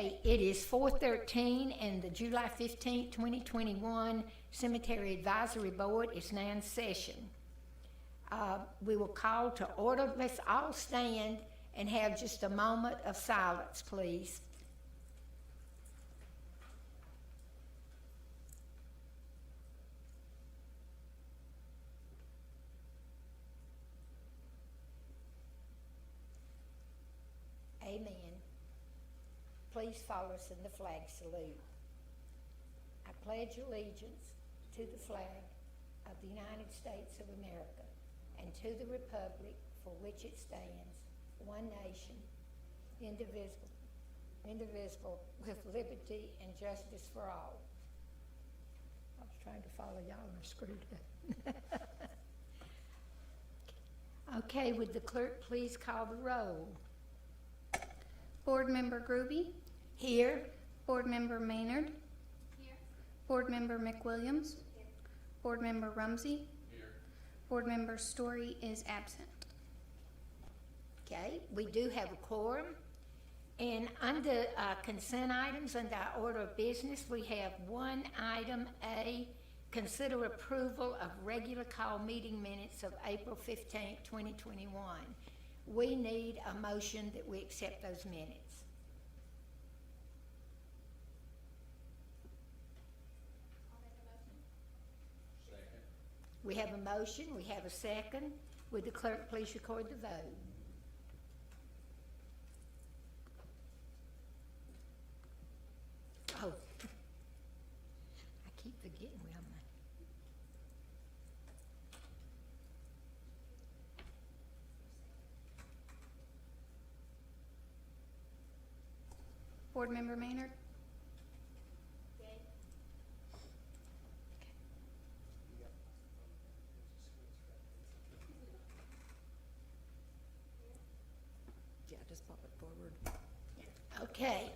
Okay, it is 4:13 and the July 15th, 2021 Cemetery Advisory Board is now in session. We will call to order. Let's all stand and have just a moment of silence, please. Amen. Please follow us in the flag salute. I pledge allegiance to the flag of the United States of America and to the republic for which it stands, one nation, indivisible, with liberty and justice for all. I was trying to follow y'all and I screwed up. Okay, would the clerk please call the roll? Board Member Gruby. Here. Board Member Maynard. Here. Board Member McWilliams. Here. Board Member Rumsey. Here. Board Member Story is absent. Okay, we do have a quorum. And under consent items, under our order of business, we have one item A, consider approval of regular call meeting minutes of April 15th, 2021. We need a motion that we accept those minutes. I'll make a motion. Second. We have a motion, we have a second. Would the clerk please record the vote? Oh, I keep forgetting where I'm at. Board Member Maynard. Yay. Yeah, just pop it forward. Okay.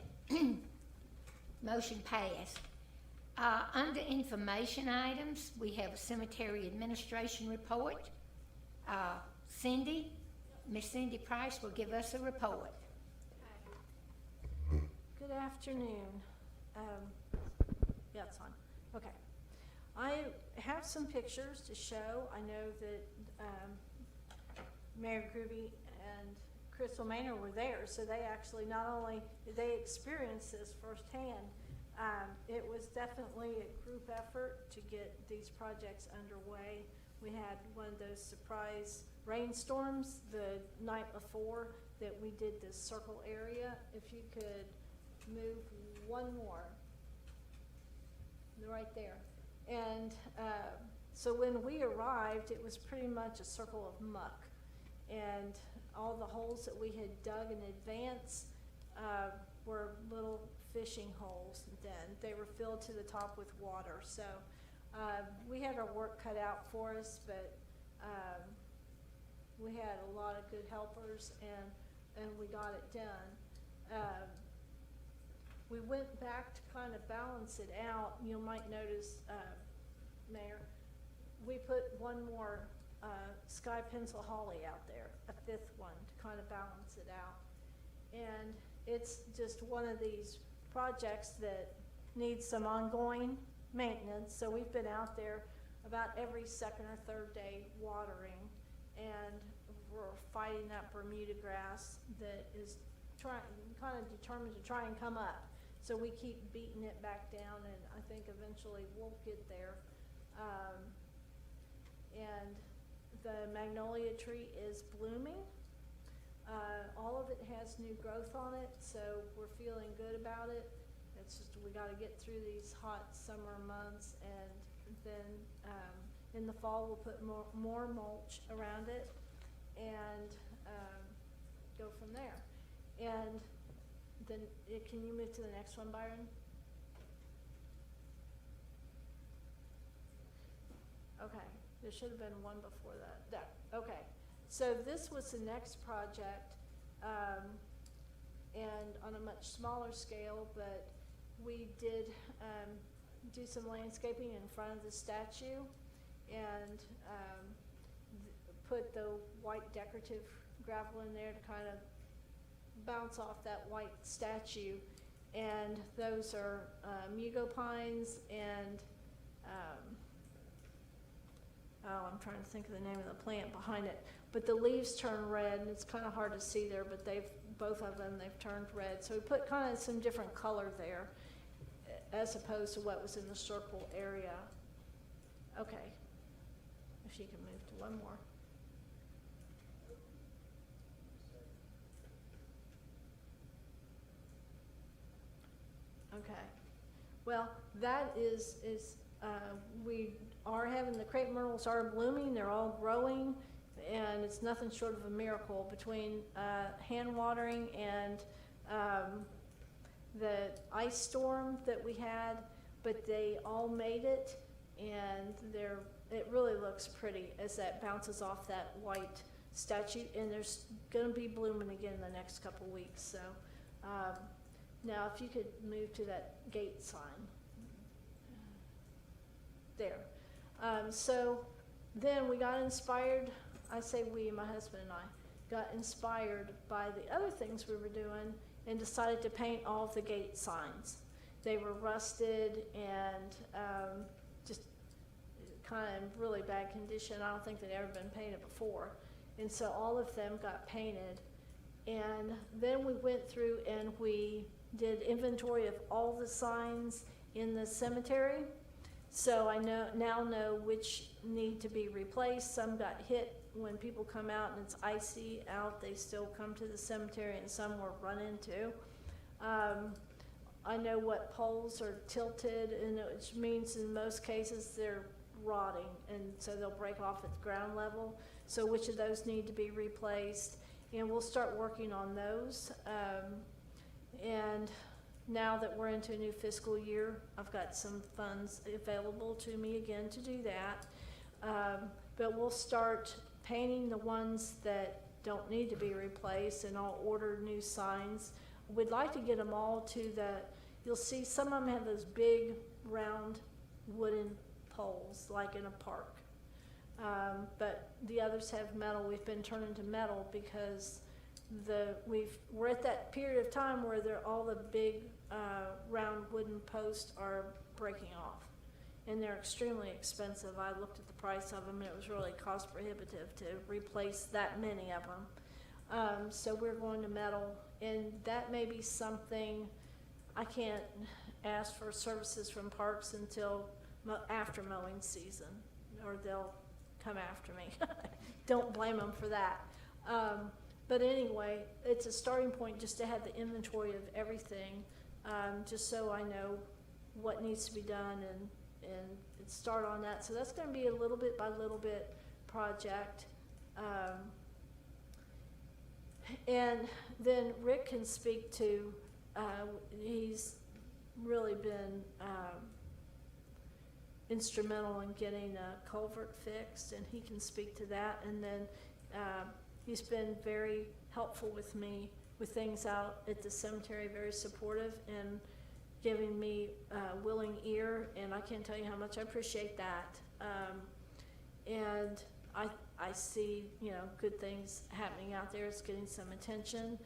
Motion passed. Under information items, we have a cemetery administration report. Cindy, Miss Cindy Price will give us a report. Good afternoon. Yeah, it's on. Okay. I have some pictures to show. I know that Mayor Gruby and Crystal Maynard were there, so they actually not only did they experience this firsthand, it was definitely a group effort to get these projects underway. We had one of those surprise rainstorms the night before that we did this circle area. If you could move one more, right there. And so when we arrived, it was pretty much a circle of muck. And all the holes that we had dug in advance were little fishing holes then. They were filled to the top with water. So we had our work cut out for us, but we had a lot of good helpers and we got it done. We went back to kind of balance it out. You might notice, Mayor, we put one more sky pencil holly out there, a fifth one, to kind of balance it out. And it's just one of these projects that needs some ongoing maintenance. So we've been out there about every second or third day watering, and we're fighting that Bermuda grass that is kind of determined to try and come up. So we keep beating it back down, and I think eventually we'll get there. And the magnolia tree is blooming. All of it has new growth on it, so we're feeling good about it. It's just we got to get through these hot summer months, and then in the fall we'll put more mulch around it and go from there. And then can you move to the next one, Byron? Okay, there should have been one before that. There, okay. So this was the next project, and on a much smaller scale, but we did do some landscaping in front of the statue and put the white decorative gravel in there to kind of bounce off that white statue. and those are mugo pines and, oh, I'm trying to think of the name of the plant behind it. But the leaves turn red, and it's kind of hard to see there, but both of them, they've turned red. So we put kind of some different color there, as opposed to what was in the circle area. Okay, if you can move to one more. Okay, well, that is, we are having, the crepe myrtles are blooming, they're all growing, and it's nothing short of a miracle between hand watering and the ice storm that we had, but they all made it, and it really looks pretty as that bounces off that white statue, and there's gonna be blooming again in the next couple weeks, so. Now, if you could move to that gate sign. There. So then we got inspired, I say we, my husband and I, got inspired by the other things we were doing and decided to paint all of the gate signs. They were rusted and just kind of in really bad condition. I don't think they'd ever been painted before. And so all of them got painted. And then we went through and we did inventory of all the signs in the cemetery. So I now know which need to be replaced. Some got hit when people come out and it's icy out, they still come to the cemetery, and some were run into. I know what poles are tilted, and which means in most cases they're rotting, and so they'll break off at the ground level. So which of those need to be replaced, and we'll start working on those. And now that we're into a new fiscal year, I've got some funds available to me again to do that. But we'll start painting the ones that don't need to be replaced, and I'll order new signs. We'd like to get them all to you'll see some of them have those big round wooden poles like in a park. But the others have metal. We've been turning to metal because we're at that period of time where all the big round wooden posts are breaking off, and they're extremely expensive. I looked at the price of them, and it was really cost prohibitive to replace that many of them. So we're going to metal, and that may be something. I can't ask for services from parks until after mowing season, or they'll come after me. Don't blame them for that. But anyway, it's a starting point just to have the inventory of everything, just so I know what needs to be done and start on that. So that's going to be a little bit by little bit project. And then Rick can speak to, he's really been instrumental in getting a culvert fixed, and he can speak to that. And then he's been very helpful with me with things out at the cemetery, very supportive, and giving me a willing ear, and I can't tell you how much I appreciate that. And I see, good things happening out there. It's getting some attention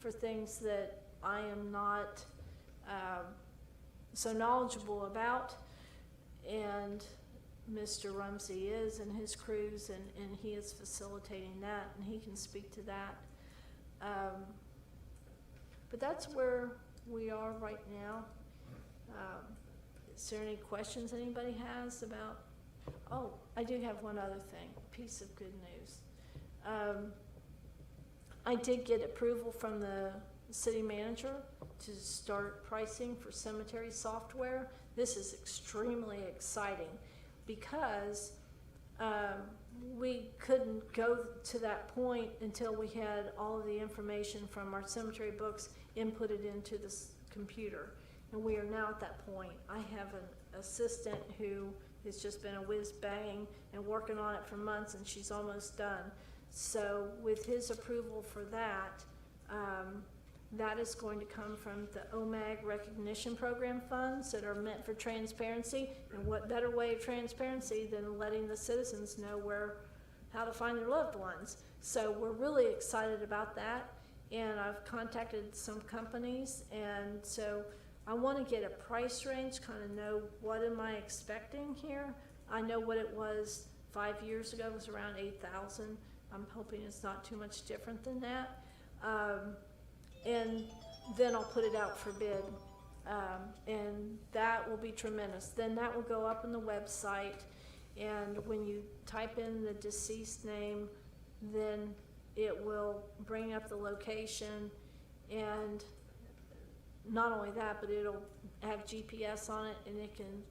for things that I am not so knowledgeable about, and Mr. Rumsey is, and his crews, and he is facilitating that, and he can speak to that. But that's where we are right now. Is there any questions anybody has about? Oh, I do have one other thing, piece of good news. I did get approval from the city manager to start pricing for cemetery software. This is extremely exciting because we couldn't go to that point until we had all of the information from our cemetery books inputted into this computer. And we are now at that point. I have an assistant who has just been a whiz bang and working on it for months, and she's almost done. So with his approval for that, that is going to come from the OMAG recognition program funds that are meant for transparency. And what better way of transparency than letting the citizens know how to find their loved ones. So we're really excited about that. and I've contacted some companies, and so I want to get a price range, kind of know what am I expecting here. I know what it was 5 years ago, it was around 8,000. I'm hoping it's not too much different than that. And then I'll put it out for bid. And that will be tremendous. Then that will go up on the website, and when you type in the deceased name, then it will bring up the location, and not only that, but it'll have GPS on it, and it can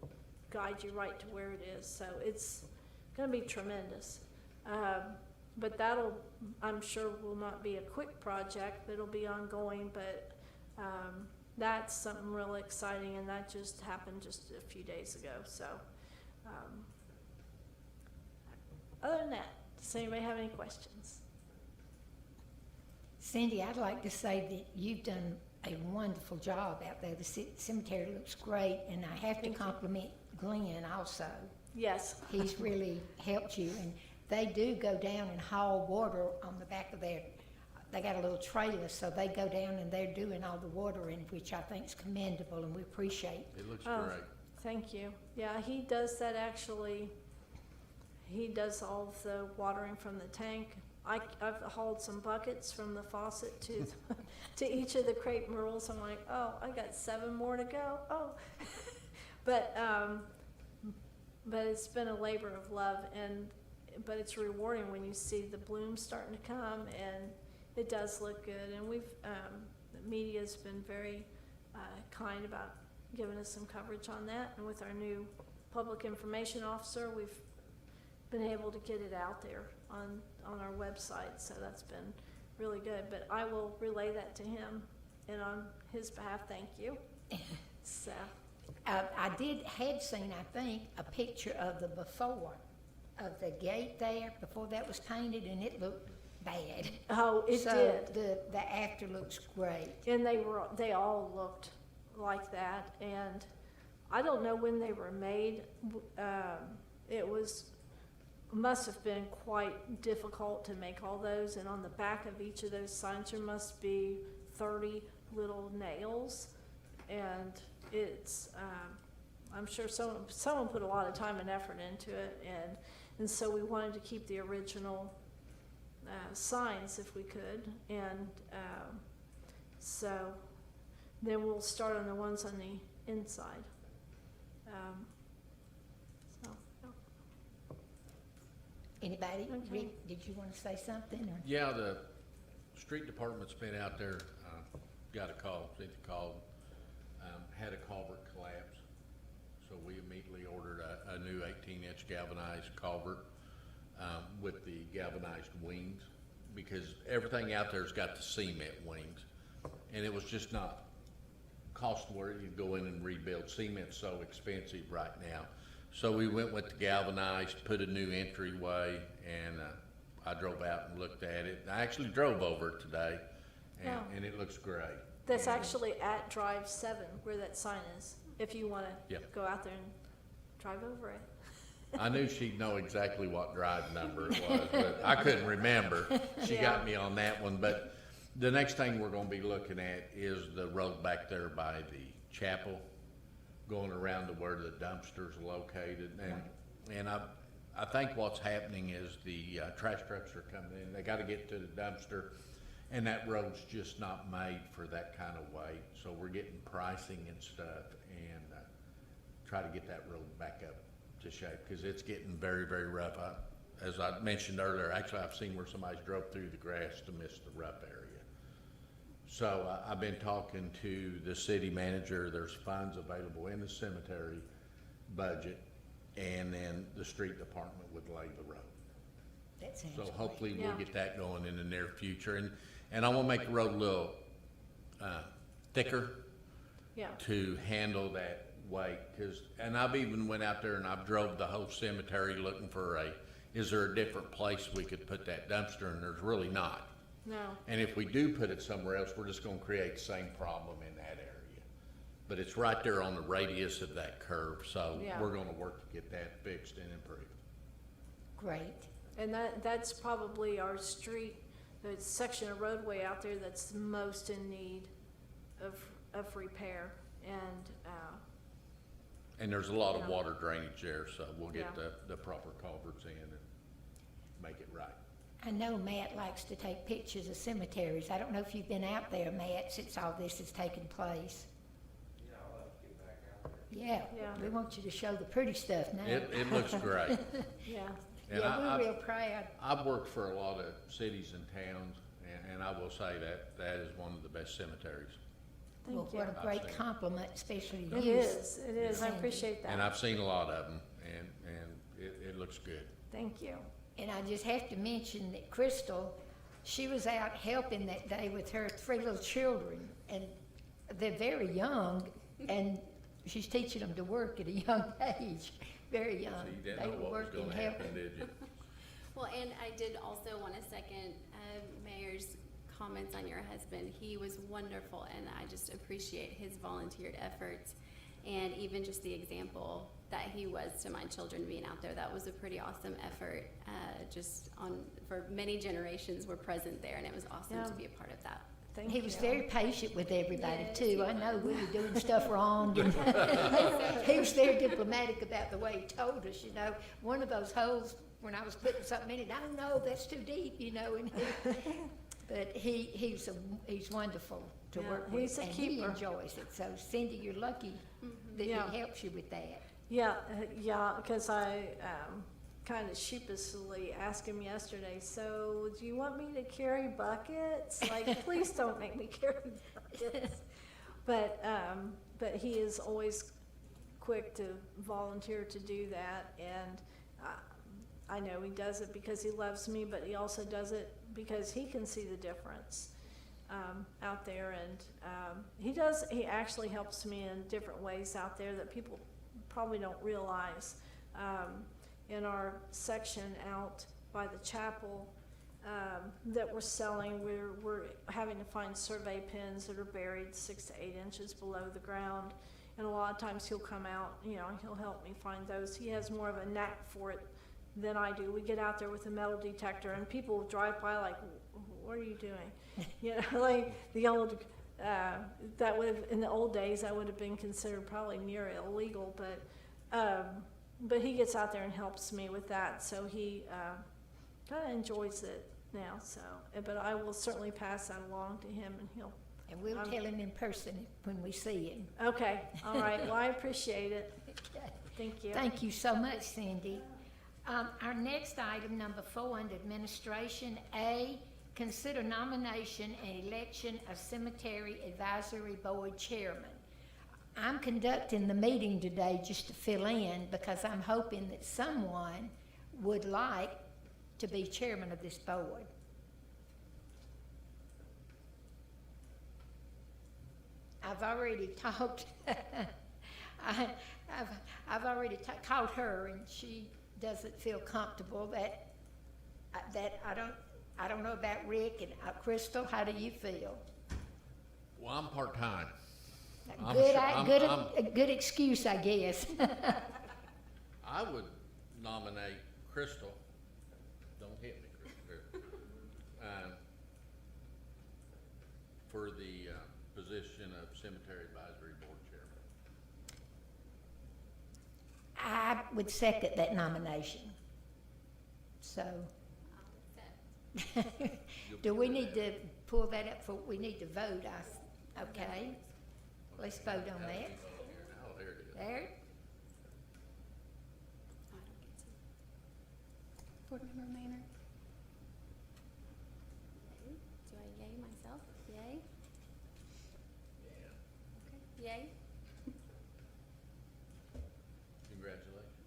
guide you right to where it is. So it's gonna be tremendous. But that'll, I'm sure, will not be a quick project, but it'll be ongoing. But that's something really exciting, and that just happened just a few days ago. So other than that, does anybody have any questions? Cindy, I'd like to say that you've done a wonderful job out there. The cemetery looks great, and I have to Thank you. compliment Glenn also. Yes. He's really helped you, and they do go down and haul water on the back of they got a little trailer, so they go down and they're doing all the watering, which I think is commendable, and we appreciate. It looks Oh, great. Thank you. Yeah, he does that actually. He does all of the watering from the tank. I've hauled some buckets from the faucet to to each of the crepe myrtles. I'm like, oh, I got 7 more to go. Oh, but it's been a labor of love, but it's rewarding when you see the blooms starting to come, and it does look good. And we've the media's been very kind about giving us some coverage on that, and with our new public information officer, we've been able to get it out there on our website, so that's been really good. But I will relay that to him, and on his behalf, thank you. So, I had seen, I think, a picture of the before of the gate there before that was painted, and it looked bad. oh, it So did. the after looks great. And they all looked like that, and I don't know when they were made. It must have been quite difficult to make all those, and on the back of each of those signs there must be 30 little nails, and it's I'm sure someone put a lot of time and effort into it, and so we wanted to keep the original signs if we could, and so then we'll start on the ones on the inside. So, yeah. Anybody? Okay. Rick, did you want to say something? Or? Yeah, the street department's been out there, got a call, Cynthia called, had a culvert collapse. So we immediately ordered a new 18-inch galvanized culvert with the galvanized wings, because everything out there's got the cement wings, and it was just not cost worth you go in and rebuild. Cement's so expensive right now. So we went with the galvanized, put a new entryway, and I drove out and looked at it. I actually drove over it today, and it looks great. That's And- actually at Drive 7 where that sign is, if you want to Yep. go out there and drive over it. I knew she'd know exactly what drive number it was, but I couldn't remember. She got me on that one. But the next thing we're gonna be looking at is the road back there by the chapel, going around to where the dumpster's located. And I think what's happening is the trash trucks are coming in. They gotta get to the dumpster, and that road's just not made for that kind of weight. So we're getting pricing and stuff, and try to get that road back up to shape, because it's getting very, very rough. As I mentioned earlier, actually I've seen where somebody's drove through the grass to miss the rough area. So I've been talking to the city manager. There's funds available in the cemetery budget, and then the street department would lay the road. That sounds So great. hopefully we'll Yeah. get that going in the near future. And I want to make the road a little thicker Yeah, to handle that weight, and I've even went out there and I've drove the whole cemetery looking for is there a different place we could put that dumpster, and there's really not. no, And if we do put it somewhere else, we're just gonna create the same problem in that area. But it's right there on the radius of that curve, so Yeah. we're gonna work to get that fixed and improved. Great. and that's probably our street the section of roadway out there that's most in need of repair, And there's a lot of Yeah. water drainage there, so we'll get Yeah. the proper culverts in and make it right. I know Matt likes to take pictures of cemeteries. I don't know if you've been out there, Matt, since all this has taken place. Yeah, I'll have to get back out there. Yeah, Yeah. we want you to show the pretty stuff now. It looks great. yeah. And Yeah, I- we're real proud. I've worked for a lot of cities and towns, and I will say that is one of the best cemeteries. Well, Thank you. what a great I've seen it. compliment, especially It you. is, I Sandy. appreciate And that. I've seen a lot of them, and it looks good. Thank you. And I just have to mention that Crystal, she was out helping that day with her 3 little children, and they're very young, and she's teaching them to work at a young age, very young. So you didn't They know were what was working, gonna helping. happen, did you? Well, and I did also want to second Mayor's comments on your husband. He was wonderful, and I just appreciate his volunteered efforts and even just the example that he was to my children being out there. That was a pretty awesome effort. For many generations were present there, and it was awesome Yeah. to be a part of that. Thank He you. was very patient with everybody Yes, too. he I know was. we were doing stuff wrong, and he was very diplomatic about the way he told us, you know. One of those holes, when I was putting something in it, I don't know, that's too deep, you know, and but he's wonderful to Yeah, work with, he's a and he keeper. enjoys it. So Cindy, you're lucky that Yeah. he helps you with that. Yeah, because I kind of sheepishly asked him yesterday, so do you want me to carry buckets? Like, please don't make me carry buckets. But he is always quick to volunteer to do that, and I know he does it because he loves me, but he also does it because he can see the difference out there, and he actually helps me in different ways out there that people probably don't realize. In our section out by the chapel that we're selling, we're having to find survey pins that are buried 6 to 8 inches below the ground, and a lot of times he'll come out, you know, he'll help me find those. He has more of a knack for it than I do. We get out there with a metal detector, and people drive by like, what are you doing? You know, like the old, that would have, in the old days, that would have been considered probably near illegal, but he gets out there and helps me with that, so he kind of enjoys it now, so, but I will certainly pass that along to him, and he'll, And we'll tell him in person when we see him. okay, all right, well, I appreciate it. Thank you. Thank you so much, Cindy. Our next item, number 4, under administration, A, consider nomination and election of Cemetery Advisory Board Chairman. I'm conducting the meeting today just to fill in because I'm hoping that someone would like to be chairman of this board. I've already talked, I've already called her, and she doesn't feel comfortable that I don't know about Rick and Crystal. How do you feel? Well, I'm part-time. I'm Good, sure- I'm- a good excuse, I guess. I would nominate Crystal, don't hit me, Crystal, for the position of Cemetery Advisory Board Chairman. I would second that nomination. So, I'll accept. do we need to pull that up for, we need to vote, okay? Let's vote on that. Oh, there it is. There, I don't get to. Board Member Maynard, Do I yay myself? Yay? Yeah. Okay. Yay? Congratulations.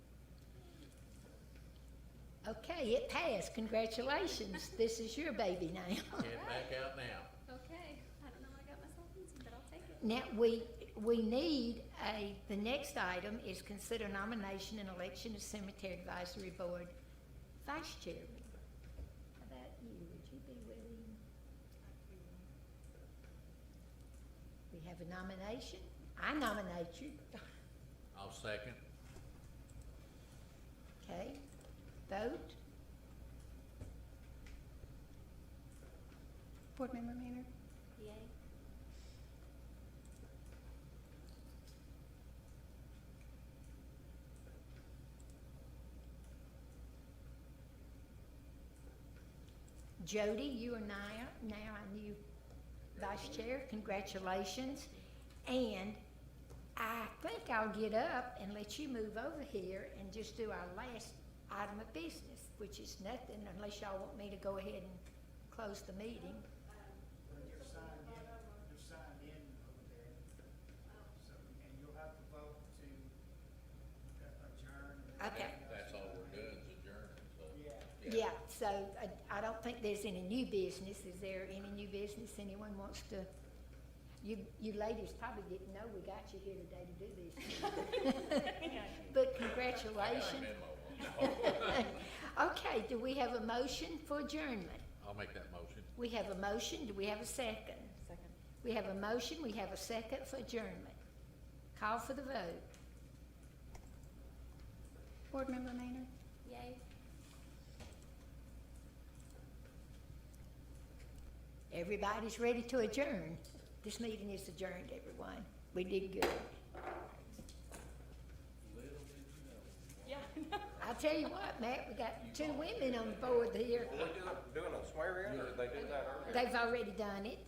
okay, it passed, congratulations. This is your baby now. Head back out now. Okay. I don't know what I got myself into, but I'll take it. Now, we need the next item is consider nomination and election of Cemetery Advisory Board Vice Chairman. How about you? Would you be willing? We have a nomination. I nominate you. I'll second. Okay, vote. Board Member Maynard? Yay. Jody, you are now our new vice chair. Congratulations. And I think I'll get up and let you move over here and just do our last item of business, which is nothing unless y'all want me to go ahead and close the meeting. You're signed in over there. So, and you'll have to vote to adjourn. Okay. That's all we're doing is adjourning, so. Yeah. Yeah, so I don't think there's any new business. Is there any new business anyone wants to? You ladies probably didn't know we got you here today to do this. But congratulations. Okay, do we have a motion for adjournment? I'll make that motion. We have a motion, do we have a second? Second. We have a motion, we have a second for adjournment. Call for the vote. Board Member Maynard? Yay. Everybody's ready to adjourn. This meeting is adjourned, everyone. We did good. I'll tell you what, Matt, we got 2 women on the board here. Are they doing a swear in, or they did that earlier? They've already done it.